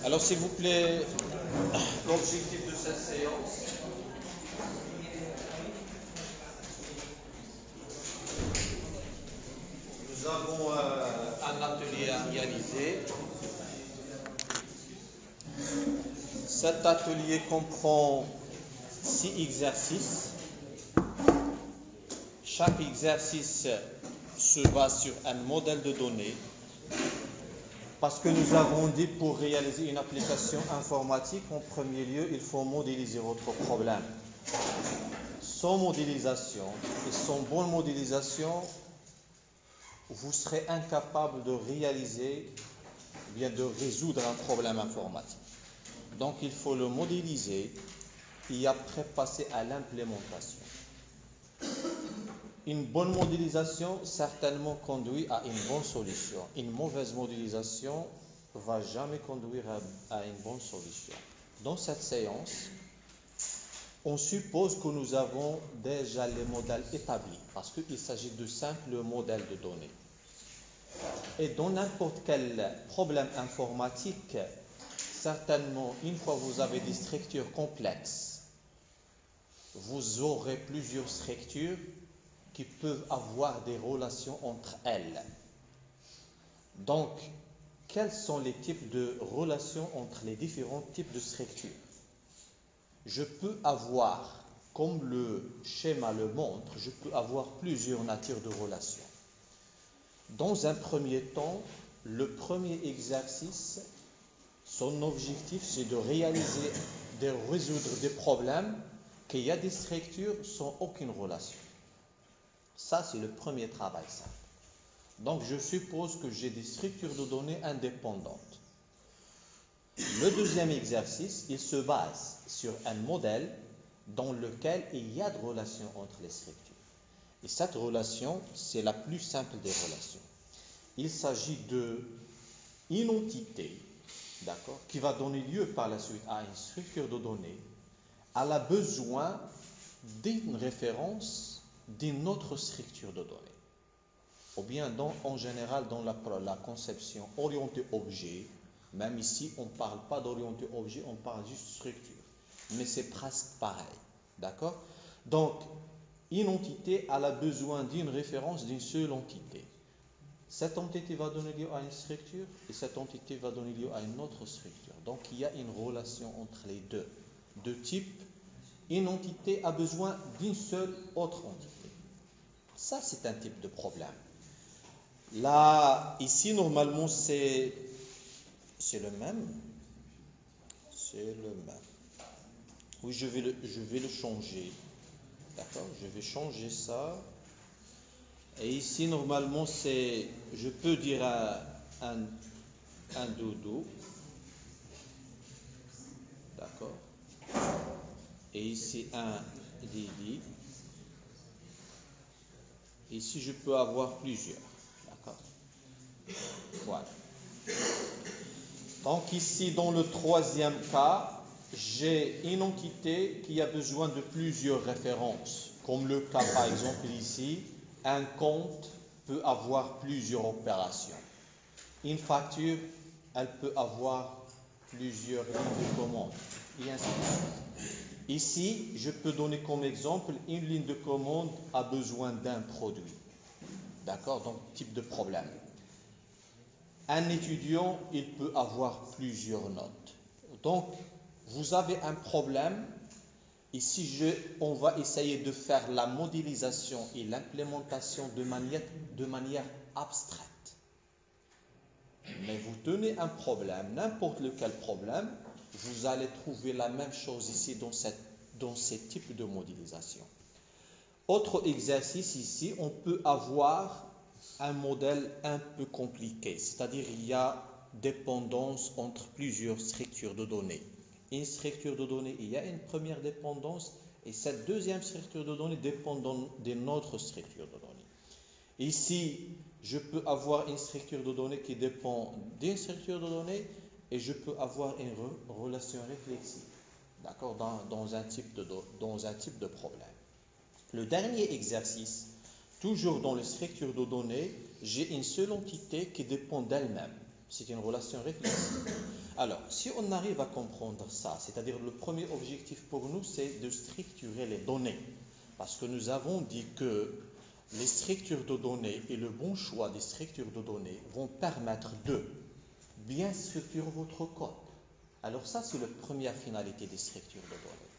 Alors, s'il vous plaît, l'objectif de cette séance, nous avons un atelier à réaliser. Cet atelier comprend 6 exercices. Chaque exercice se base sur un modèle de données. Parce que nous avons dit, pour réaliser une application informatique, en premier lieu, il faut modéliser votre problème. Sans modélisation et sans bonne modélisation, vous serez incapable de réaliser, bien de résoudre un problème informatique. Donc il faut le modéliser et après passer à l'implémentation. Une bonne modélisation certainement conduit à une bonne solution. Une mauvaise modélisation ne va jamais conduire à une bonne solution. Dans cette séance, on suppose que nous avons déjà les modèles établis, parce qu'il s'agit de simples modèles de données. Et dans n'importe quel problème informatique, certainement, une fois que vous avez des structures complexes, vous aurez plusieurs structures qui peuvent avoir des relations entre elles. Donc, quels sont les types de relations entre les différents types de structures? Je peux avoir, comme le schéma le montre, je peux avoir plusieurs natures de relations. Dans un premier temps, le premier exercice, son objectif, c'est de résoudre des problèmes qu'il y a des structures sans aucune relation. Ça, c'est le premier travail simple. Donc, je suppose que j'ai des structures de données indépendantes. Le deuxième exercice, il se base sur un modèle dans lequel il y a de relations entre les structures. Et cette relation, c'est la plus simple des relations. Il s'agit d'une entité, d'accord, qui va donner lieu par la suite à une structure de données. Elle a besoin d'une référence d'une autre structure de données. Ou bien en général dans la conception orientée objet, même ici on ne parle pas d'orienté objet, on parle juste structure. Mais c'est presque pareil. D'accord? Donc, une entité elle a besoin d'une référence d'une seule entité. Cette entité va donner lieu à une structure et cette entité va donner lieu à une autre structure. Donc, il y a une relation entre les deux. De type, une entité a besoin d'une seule autre entité. Ça, c'est un type de problème. Là, ici, normalement, c'est le même. C'est le même. Oui, je vais le changer. D'accord? Je vais changer ça. Et ici, normalement, je peux dire un doudou. D'accord? Et ici, un didi. Ici, je peux avoir plusieurs. D'accord? Voilà. Donc ici, dans le troisième cas, j'ai une entité qui a besoin de plusieurs références. Comme le cas, par exemple, ici, un compte peut avoir plusieurs opérations. Une facture, elle peut avoir plusieurs lignes de commande. Et ainsi de suite. Ici, je peux donner comme exemple, une ligne de commande a besoin d'un produit. D'accord? Donc, type de problème. Un étudiant, il peut avoir plusieurs notes. Donc, vous avez un problème. Ici, on va essayer de faire la modélisation et l'implémentation de manière abstraite. Mais vous tenez un problème, n'importe lequel problème, vous allez trouver la même chose ici dans ces types de modélisation. Autre exercice ici, on peut avoir un modèle un peu compliqué, c'est-à-dire il y a dépendance entre plusieurs structures de données. Une structure de données, il y a une première dépendance et cette deuxième structure de données dépend d'une autre structure de données. Ici, je peux avoir une structure de données qui dépend d'une structure de données et je peux avoir une relation réflexive, d'accord, dans un type de problème. Le dernier exercice, toujours dans les structures de données, j'ai une seule entité qui dépend d'elle-même. C'est une relation réflexive. Alors, si on arrive à comprendre ça, c'est-à-dire le premier objectif pour nous, c'est de structurer les données. Parce que nous avons dit que les structures de données et le bon choix des structures de données vont permettre de bien structurer votre code. Alors ça, c'est la première finalité des structures de données.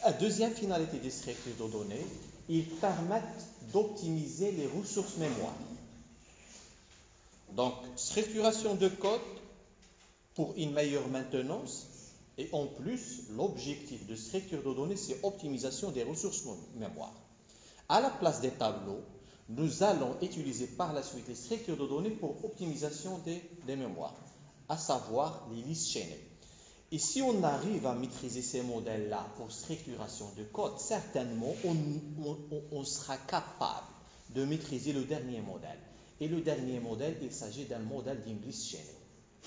La deuxième finalité des structures de données, ils permettent d'optimiser les ressources mémoire. Donc, structuration de code pour une meilleure maintenance. Et en plus, l'objectif de structure de données, c'est optimisation des ressources mémoire. À la place des tableaux, nous allons utiliser par la suite les structures de données pour optimisation des mémoires, à savoir les listes chaînées. Et si on arrive à maîtriser ces modèles-là pour structuration de code, certainement, on sera capable de maîtriser le dernier modèle. Et le dernier modèle, il s'agit d'un modèle d'une liste chaînée.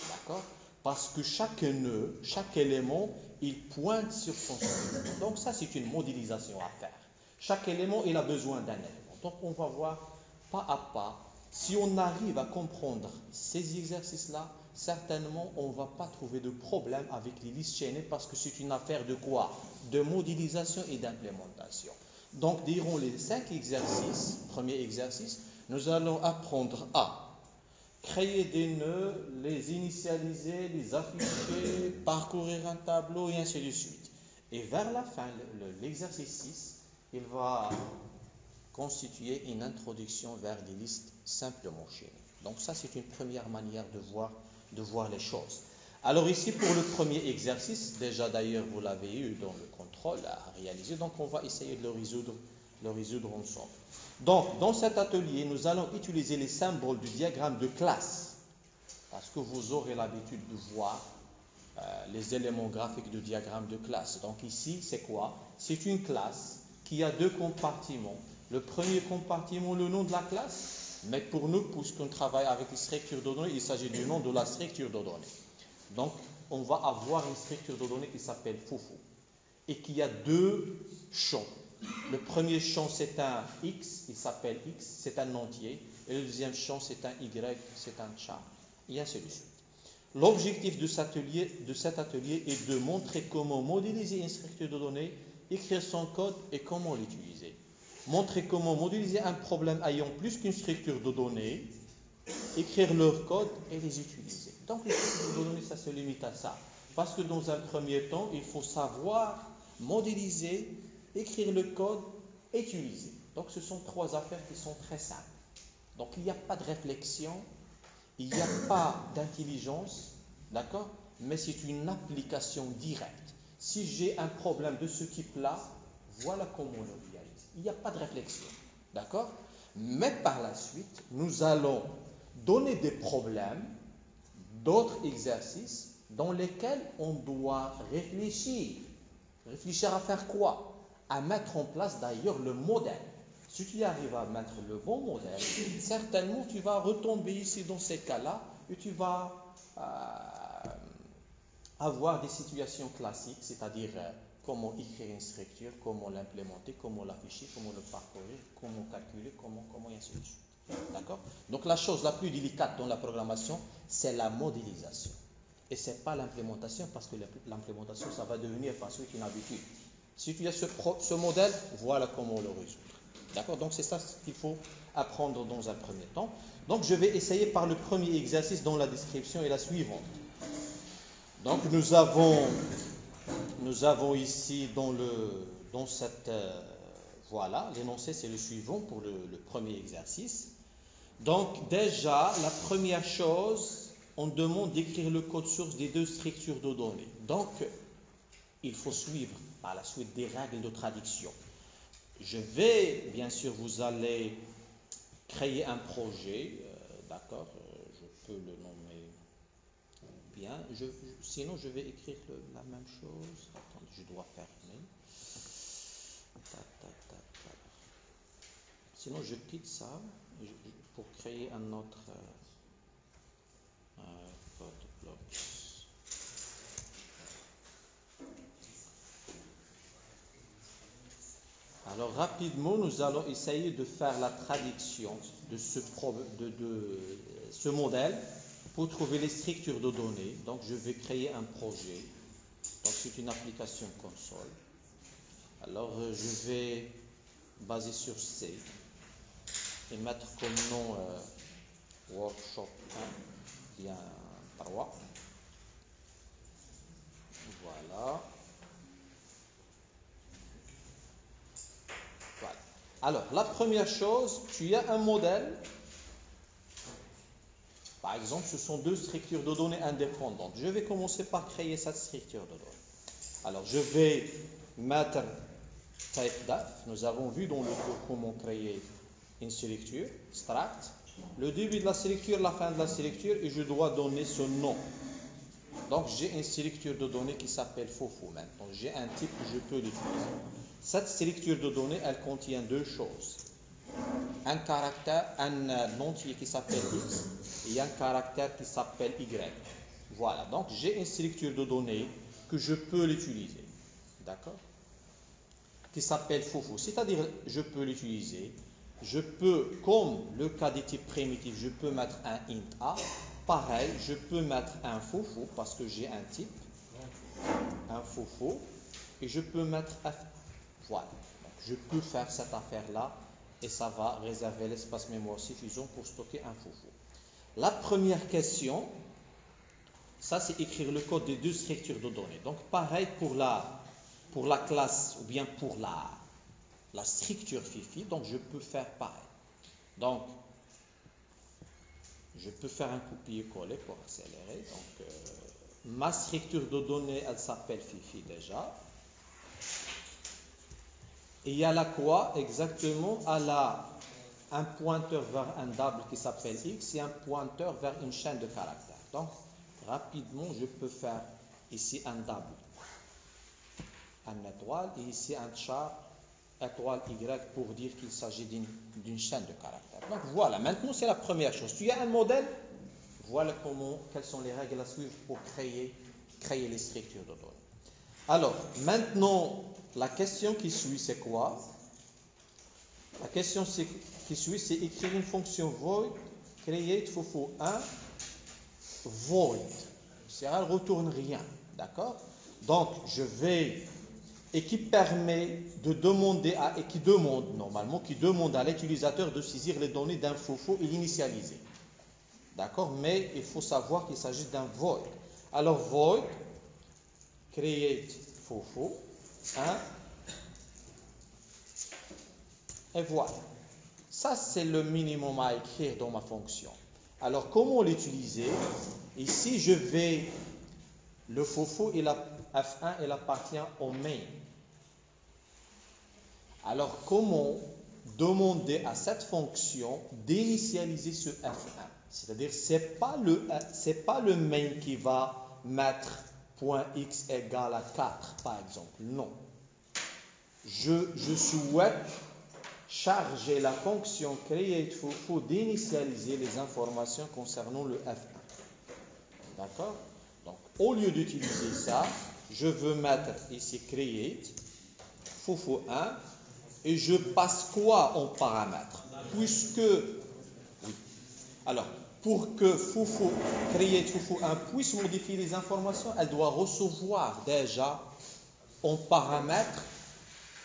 D'accord? Parce que chaque nœud, chaque élément, il pointe sur son sujet. Donc ça, c'est une modélisation à faire. Chaque élément, il a besoin d'un élément. Donc on va voir pas à pas. Si on arrive à comprendre ces exercices-là, certainement, on ne va pas trouver de problème avec les listes chaînées parce que c'est une affaire de quoi? De modélisation et d'implémentation. Donc, durant les 5 exercices, premier exercice, nous allons apprendre à créer des nœuds, les initialiser, les afficher, parcourir un tableau et ainsi de suite. Et vers la fin, l'exercice 6, il va constituer une introduction vers des listes simplement chaînées. Donc ça, c'est une première manière de voir les choses. Alors ici, pour le premier exercice, déjà d'ailleurs, vous l'avez eu dans le contrôle à réaliser, donc on va essayer de le résoudre ensemble. Donc, dans cet atelier, nous allons utiliser les symboles du diagramme de classe, parce que vous aurez l'habitude de voir les éléments graphiques du diagramme de classe. Donc ici, c'est quoi? C'est une classe qui a 2 compartiments. Le premier compartiment, le nom de la classe, mais pour nous, puisqu'on travaille avec les structures de données, il s'agit du nom de la structure de données. Donc, on va avoir une structure de données qui s'appelle Foufou et qui a 2 champs. Le premier champ, c'est un X, il s'appelle X, c'est un entier. Et le deuxième champ, c'est un Y, c'est un char. Et ainsi de suite. L'objectif de cet atelier est de montrer comment modéliser une structure de données, écrire son code et comment l'utiliser. Montrer comment modéliser un problème ayant plus qu'une structure de données, écrire leur code et les utiliser. Donc les structures de données, ça se limite à ça. Parce que dans un premier temps, il faut savoir modéliser, écrire le code et utiliser. Donc ce sont 3 affaires qui sont très simples. Donc il n'y a pas de réflexion, il n'y a pas d'intelligence, d'accord? Mais c'est une application directe. Si j'ai un problème de ce type-là, voilà comment on le réalise. Il n'y a pas de réflexion, d'accord? Mais par la suite, nous allons donner des problèmes, d'autres exercices dans lesquels on doit réfléchir. Réfléchir à faire quoi? À mettre en place d'ailleurs le modèle. Si tu arrives à mettre le bon modèle, certainement tu vas retomber ici dans ces cas-là et tu vas avoir des situations classiques, c'est-à-dire comment écrire une structure, comment l'implémenter, comment l'afficher, comment le parcourir, comment calculer, comment et ainsi de suite. D'accord? Donc la chose la plus délicate dans la programmation, c'est la modélisation. Et ce n'est pas l'implémentation, parce que l'implémentation, ça va devenir par suite une habitude. Si tu as ce modèle, voilà comment le résoudre. D'accord? Donc c'est ça qu'il faut apprendre dans un premier temps. Donc je vais essayer par le premier exercice dont la description est la suivante. Donc nous avons ici dans cette voilà, l'énoncé c'est le suivant pour le premier exercice. Donc déjà, la première chose, on demande d'écrire le code source des 2 structures de données. Donc, il faut suivre par la suite des règles de traduction. Bien sûr, vous allez créer un projet, d'accord, je peux le nommer bien. Sinon, je vais écrire la même chose. Attendez, je dois fermer. Sinon, je quitte ça pour créer un autre code block. Alors rapidement, nous allons essayer de faire la traduction de ce modèle pour trouver les structures de données, donc je vais créer un projet. Donc c'est une application console. Alors je vais baser sur C et mettre comme nom workshop 1, bien 3. Voilà. Voilà. Alors, la première chose, tu as un modèle. Par exemple, ce sont deux structures de données indépendantes. Je vais commencer par créer cette structure de données. Alors, je vais mettre type def. Nous avons vu dans le cours comment créer une structure, struct. Le début de la structure, la fin de la structure, et je dois donner ce nom. Donc, j'ai une structure de données qui s'appelle FOFO maintenant. J'ai un type que je peux l'utiliser. Cette structure de données, elle contient deux choses. Un caractère, un entier qui s'appelle X et un caractère qui s'appelle Y. Voilà, donc j'ai une structure de données que je peux l'utiliser. D'accord? Qui s'appelle FOFO. C'est-à-dire, je peux l'utiliser. Je peux, comme le cas des types primitifs, je peux mettre un int A. Pareil, je peux mettre un FOFO parce que j'ai un type, un FOFO, et je peux mettre F. Voilà. Donc, je peux faire cette affaire-là et ça va réserver l'espace mémoire suffisant pour stocker un FOFO. La première question, ça c'est écrire le code des deux structures de données. Donc pareil pour la classe ou bien pour la structure FIFI, donc je peux faire pareil. Donc je peux faire un copier-coller pour accélérer. Donc ma structure de données, elle s'appelle FIFI déjà. Et il y a la quoi exactement? Elle a un pointeur vers un double qui s'appelle X et un pointeur vers une chaîne de caractères. Donc, rapidement, je peux faire ici un double, un étoile, et ici un char étoile Y pour dire qu'il s'agit d'une chaîne de caractères. Donc, voilà. Maintenant, c'est la première chose. Tu as un modèle, voilà quelles sont les règles à suivre pour créer les structures de données. Alors, maintenant, la question qui suit, c'est quoi? La question qui suit, c'est écrire une fonction void, create FOFO 1, void. Ça ne retourne rien. D'accord? Donc, je vais, et qui permet de demander, et qui demande à l'utilisateur de saisir les données d'un FOFO et l'initialiser. D'accord? Mais il faut savoir qu'il s'agit d'un void. Alors, void, create FOFO 1, et voilà. Ça, c'est le minimum à écrire dans ma fonction. Alors, comment l'utiliser? Ici, je vais, le FOFO, F1, il appartient au main. Alors, comment demander à cette fonction d'initialiser ce F1? C'est-à-dire, ce n'est pas le main qui va mettre .x égale à 4, par exemple. Non. Je souhaite charger la fonction createFOFO d'initialiser les informations concernant le F1. D'accord? Donc, au lieu d'utiliser ça, je veux mettre ici createFOFO 1 et je passe quoi en paramètre? Puisque, oui. Alors, pour que createFOFO 1 puisse modifier les informations, elle doit recevoir déjà en paramètre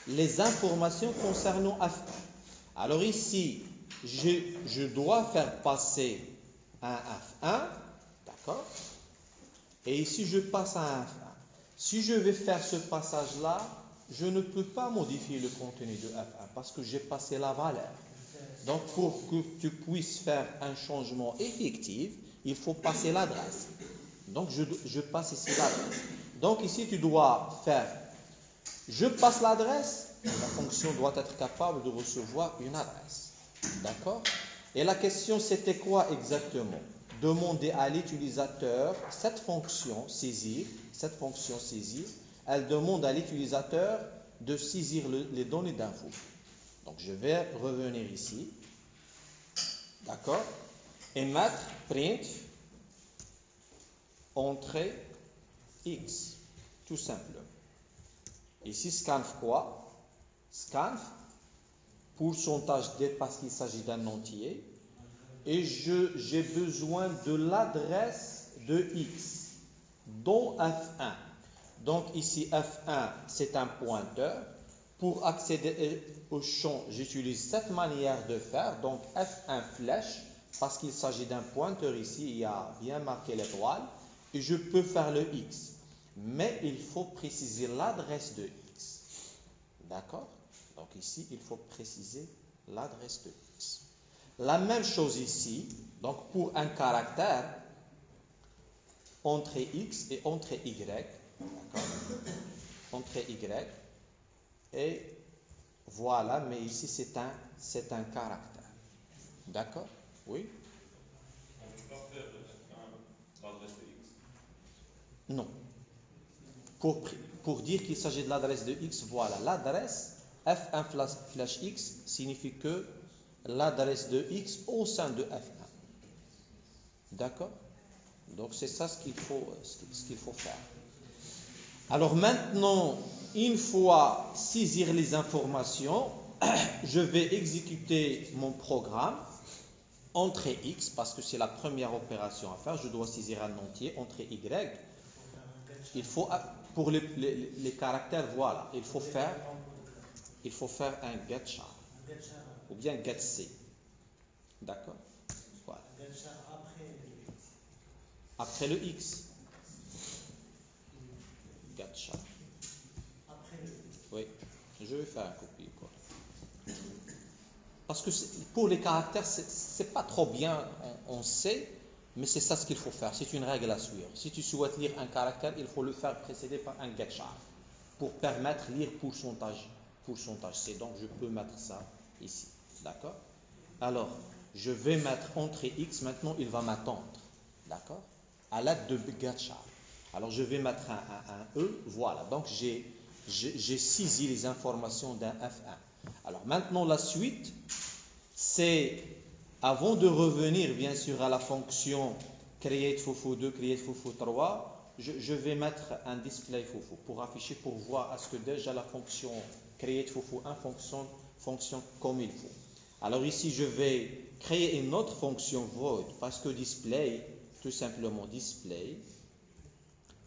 les informations concernant F1. Alors ici, je dois faire passer un F1, d'accord? Et ici, je passe à un F1. Si je vais faire ce passage-là, je ne peux pas modifier le contenu de F1 parce que j'ai passé la valeur. Donc, pour que tu puisses faire un changement effectif, il faut passer l'adresse. Donc, je passe ici l'adresse. Donc, ici, tu dois faire, je passe l'adresse, la fonction doit être capable de recevoir une adresse. D'accord? Et la question, c'était quoi exactement? Demander à l'utilisateur cette fonction saisir, elle demande à l'utilisateur de saisir les données d'info. Donc, je vais revenir ici. D'accord? Et mettre print entrée X. Tout simple. Ici, scanf quoi? Scanf, pourcentage D parce qu'il s'agit d'un entier. et j'ai besoin de l'adresse de X, dont F1. Donc ici, F1, c'est un pointeur. Pour accéder au champ, j'utilise cette manière de faire. Donc F1 flèche, parce qu'il s'agit d'un pointeur ici, il y a bien marqué l'étoile, et je peux faire le X. Mais il faut préciser l'adresse de X. D'accord? Donc ici, il faut préciser l'adresse de X. La même chose ici, donc pour un caractère, entrée X et entrée Y. D'accord? Entrée Y. Et voilà, mais ici c'est un caractère. D'accord? Oui? On ne peut pas faire l'adresse de X. Non. Pour dire qu'il s'agit de l'adresse de X, voilà. L'adresse F1 flash X signifie que l'adresse de X au sein de F1. D'accord? Donc c'est ça ce qu'il faut faire. Alors maintenant, une fois saisir les informations, je vais exécuter mon programme, entrée X, parce que c'est la première opération à faire, je dois saisir un entier, entrée Y. Il faut, pour les caractères, voilà, il faut faire un get char, ou bien get C. D'accord? Voilà. Après le X. Get char. Oui, je vais faire un copier-coller. Parce que pour les caractères, c'est pas trop bien, on sait, mais c'est ça ce qu'il faut faire. C'est une règle à suivre. Si tu souhaites lire un caractère, il faut le faire précéder par un get char pour permettre lire pourcentage C. Donc je peux mettre ça ici. D'accord? Alors, je vais mettre entrée X. Maintenant, il va m'attendre. D'accord? À l'aide de get char. Alors je vais mettre un E. Voilà. Donc j'ai saisi les informations d'un F1. Alors maintenant la suite, c'est avant de revenir bien sûr à la fonction create fofo 2, create fofo 3, je vais mettre un display fofo pour afficher, pour voir à ce que déjà la fonction create fofo 1 fonctionne comme il faut. Alors ici je vais créer une autre fonction void parce que display, tout simplement display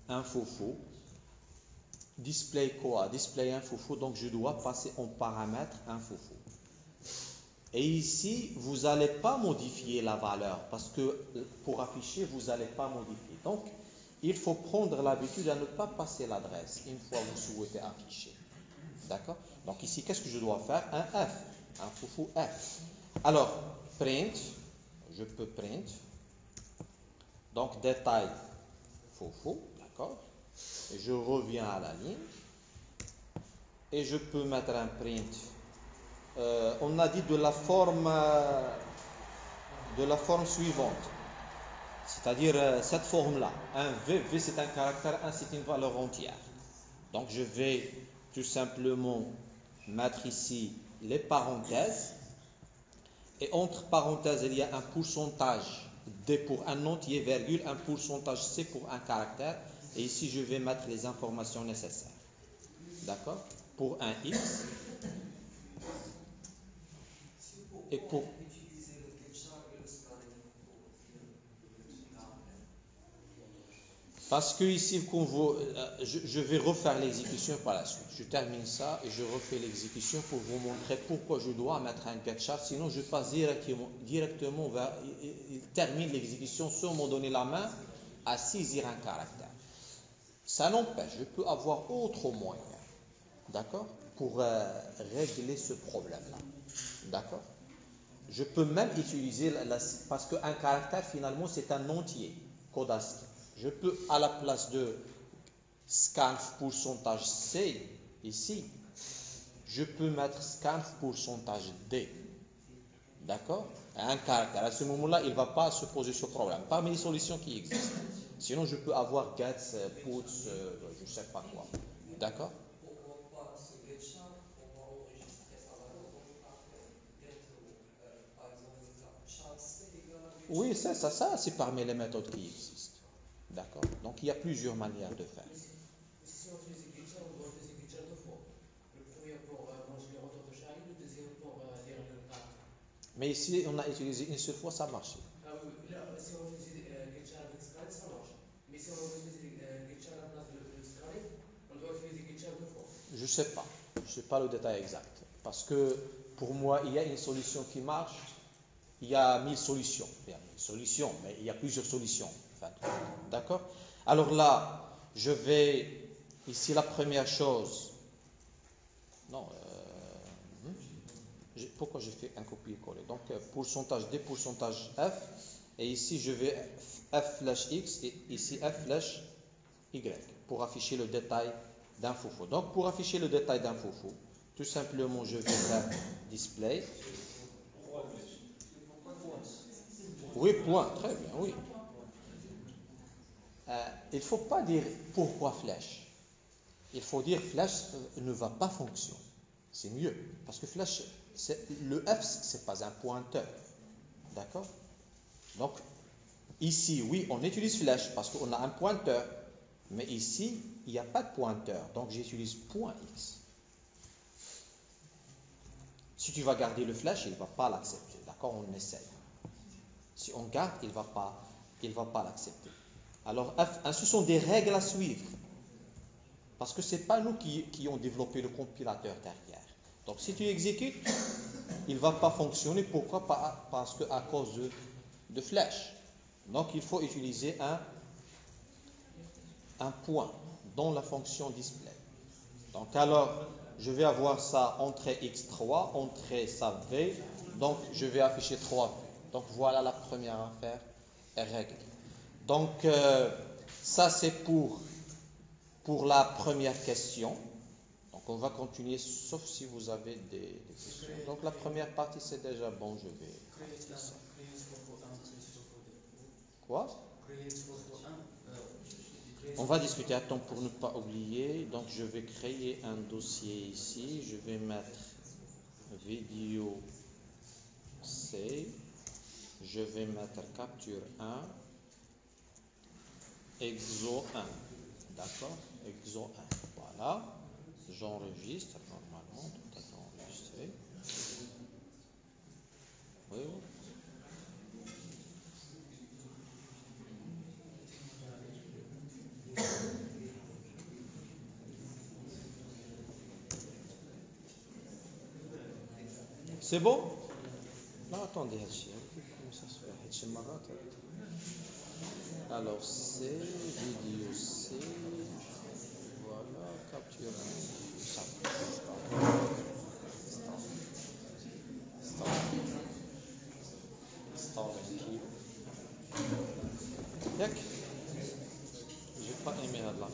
un fofo. Display quoi? Display un fofo, donc je dois passer en paramètre un fofo. Et ici, vous n'allez pas modifier la valeur parce que pour afficher, vous n'allez pas modifier. Donc, il faut prendre l'habitude à ne pas passer l'adresse une fois que vous souhaitez afficher. D'accord? Donc ici, qu'est-ce que je dois faire? Un F, un fofo F. Alors, print, je peux print. Donc, détail fofo, d'accord? Et je reviens à la ligne. Et je peux mettre un print. On a dit de la forme suivante. C'est-à-dire cette forme-là. Un V c'est un caractère, un c'est une valeur entière. Donc je vais tout simplement mettre ici les parenthèses. Et entre parenthèses, il y a un pourcentage D pour un entier, virgule, un pourcentage C pour un caractère. Et ici, je vais mettre les informations nécessaires. D'accord? Pour un X. Et pour... Parce que ici, je vais refaire l'exécution par la suite. Je termine ça et je refais l'exécution pour vous montrer pourquoi je dois mettre un get char. Sinon, je passe directement vers... Il termine l'exécution sans me donner la main à saisir un caractère. Ça n'empêche, je peux avoir autre moyen, d'accord, pour régler ce problème-là. D'accord? Je peux même utiliser, parce qu'un caractère, finalement, c'est un entier, code ASCII. Je peux, à la place de scanf pourcentage C, ici, je peux mettre scanf pourcentage D. D'accord? Un caractère. À ce moment-là, il ne va pas se poser ce problème. Parmi les solutions qui existent. Sinon, je peux avoir gets, puts, je ne sais pas quoi. D'accord? Oui, ça, c'est parmi les méthodes qui existent. D'accord? Donc, il y a plusieurs manières de faire. Si on fait exécuter, on doit faire exécuter deux fois. Le premier pour manger les retours de Charlie, le deuxième pour lire le caractère. Mais ici, on a utilisé une seule fois, ça a marché. Ah oui, oui. Là, si on utilise GitChar avec Scribe, ça marche. Mais si on veut utiliser GitChar à la place de Scribe, on doit utiliser GitChar deux fois. Je ne sais pas. Je ne sais pas le détail exact. Parce que pour moi, il y a une solution qui marche. Il y a 1000 solutions. Il y a 1000 solutions, mais il y a plusieurs solutions. Enfin, d'accord? Alors là, je vais, ici la première chose, non, pourquoi j'ai fait un copier-coller? Donc, pourcentage D, pourcentage F, et ici je vais F flash X, et ici F flash Y, pour afficher le détail d'un foufou. Donc, pour afficher le détail d'un foufou, tout simplement, je vais faire display. Oui, point, très bien, oui. Il ne faut pas dire pourquoi flèche. Il faut dire flèche ne va pas fonctionner. C'est mieux. Parce que flèche, le F, ce n'est pas un pointeur. D'accord? Donc, ici, oui, on utilise flèche parce qu'on a un pointeur. Mais ici, il n'y a pas de pointeur. Donc, j'utilise point X. Si tu vas garder le flèche, il ne va pas l'accepter. D'accord? On essaie. Si on garde, il ne va pas l'accepter. Alors, ce sont des règles à suivre. Parce que ce n'est pas nous qui ont développé le compilateur derrière. Donc, si tu exécutes, il ne va pas fonctionner. Pourquoi? Parce qu'à cause de flèches. Donc, il faut utiliser un point dans la fonction display. Donc, alors, je vais avoir ça entrée X3, entrée ça V. Donc, je vais afficher 3V. Donc, voilà la première affaire est réglée. Donc, ça c'est pour la première question. Donc, on va continuer, sauf si vous avez des questions. Donc, la première partie c'est déjà bon, je vais partir ça. Quoi? On va discuter, attends, pour ne pas oublier. Donc, je vais créer un dossier ici. Je vais mettre vidéo C. Je vais mettre capture 1. Exo 1. D'accord? Exo 1. Voilà. J'enregistre normalement. Tout est enregistré. Oui, oui. C'est bon? Non, attendez, comment ça se fait? Alors, c'est vidéo C. Voilà, capture 1. Ça. Start. J'ai pas aimé l'affaire.